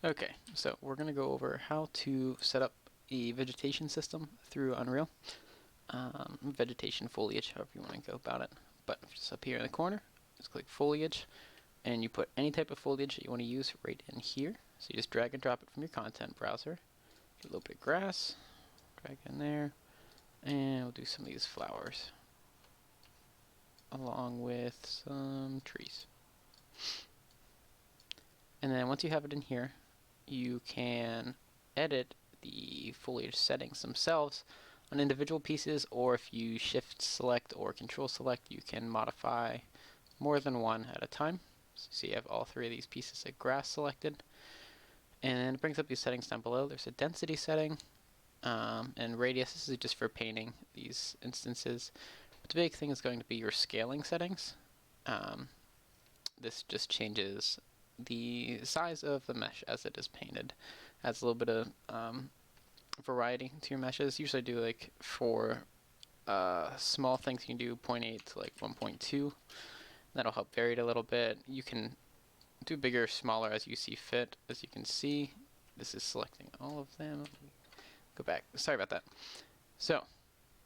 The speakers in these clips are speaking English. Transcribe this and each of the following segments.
Okay, so we're going to go over how to set up a vegetation system through Unreal. Vegetation foliage, however you want to go about it. But just up here in the corner, just click foliage, and you put any type of foliage that you want to use right in here. So you just drag and drop it from your content browser. Get a little bit of grass, drag it in there, and we'll do some of these flowers, along with some trees. And then once you have it in here, you can edit the foliage settings themselves on individual pieces, or if you shift select or control select, you can modify more than one at a time. So you have all three of these pieces of grass selected, and it brings up these settings down below. There's a density setting and radius. This is just for painting these instances. But the big thing is going to be your scaling settings. This just changes the size of the mesh as it is painted. Adds a little bit of variety to your meshes. Usually I do like for small things you can do 0.8 to like 1.2. That'll help vary it a little bit. You can do bigger or smaller as you see fit. As you can see, this is selecting all of them. Go back. Sorry about that. So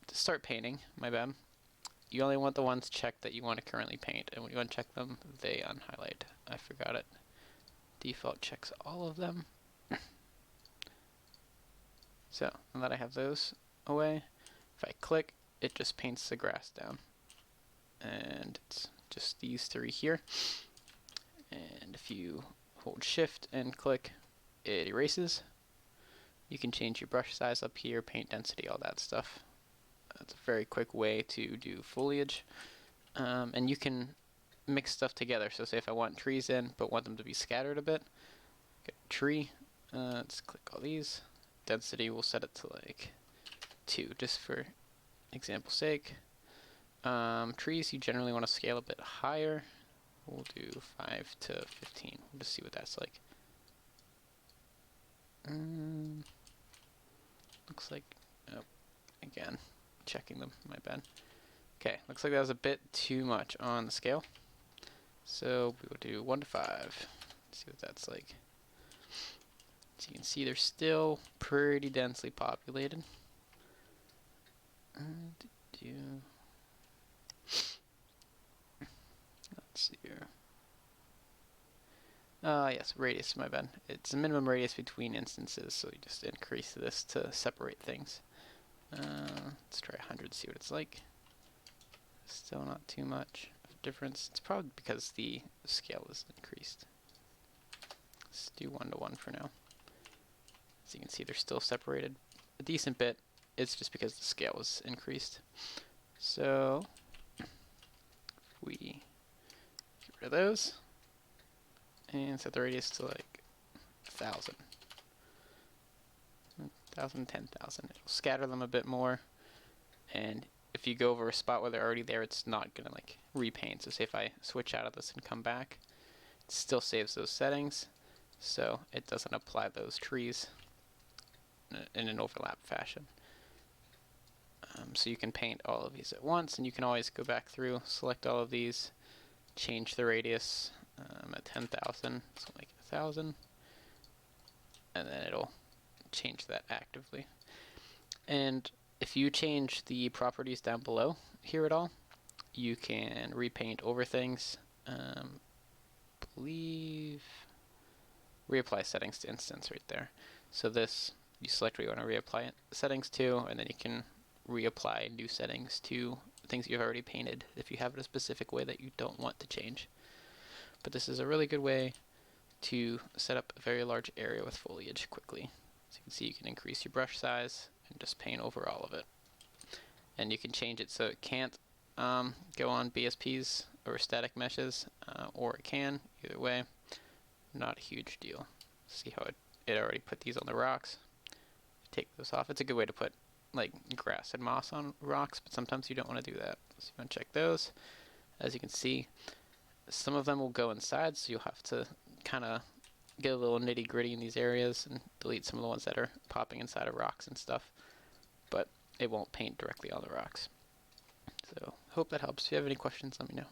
to start painting, my bad, you only want the ones checked that you want to currently paint, and when you uncheck them, they unhighlight. I forgot it. Default checks all of them. So, now that I have those away, if I click, it just paints the grass down. And it's just these three here. And if you hold shift and click, it erases. You can change your brush size up here, paint density, all that stuff. That's a very quick way to do foliage. And you can mix stuff together. So say if I want trees in, but want them to be scattered a bit, get a tree. Let's click all these. Density, we'll set it to like 2, just for example's sake. Trees, you generally want to scale a bit higher. We'll do 5 to 15. We'll just see what that's like. Looks like, oh, again, checking them, my bad. Okay, looks like that was a bit too much on the scale. So we will do 1 to 5. Let's see what that's like. So you can see they're still pretty densely populated. Let's see here. Yes, radius, my bad. It's a minimum radius between instances, so you just increase this to separate things. Let's try 100, see what it's like. Still not too much of a difference. It's probably because the scale is increased. Let's do 1 to 1 for now. As you can see, they're still separated a decent bit. It's just because the scale was increased. So, if we get rid of those and set the radius to like 1,000. 1,000, 10,000. It'll scatter them a bit more. And if you go over a spot where they're already there, it's not going to like repaint. So say if I switch out of this and come back, it still saves those settings. So it doesn't apply those trees in an overlap fashion. So you can paint all of these at once, and you can always go back through, select all of these, change the radius at 10,000, so like 1,000, and then it'll change that actively. And if you change the properties down below here at all, you can repaint over things. Believe reapply settings to instance right there. So this, you select what you want to reapply settings to, and then you can reapply new settings to things you've already painted if you have it a specific way that you don't want to change. But this is a really good way to set up a very large area with foliage quickly. So you can see you can increase your brush size and just paint over all of it. And you can change it so it can't go on BSPs or static meshes, or it can. Either way, not a huge deal. See how it already put these on the rocks. Take those off. It's a good way to put like grass and moss on rocks, but sometimes you don't want to do that. So you want to check those. As you can see, some of them will go inside, so you'll have to kind of get a little nitty gritty in these areas and delete some of the ones that are popping inside of rocks and stuff, but it won't paint directly on the rocks. So hope that helps. If you have any questions, let me know.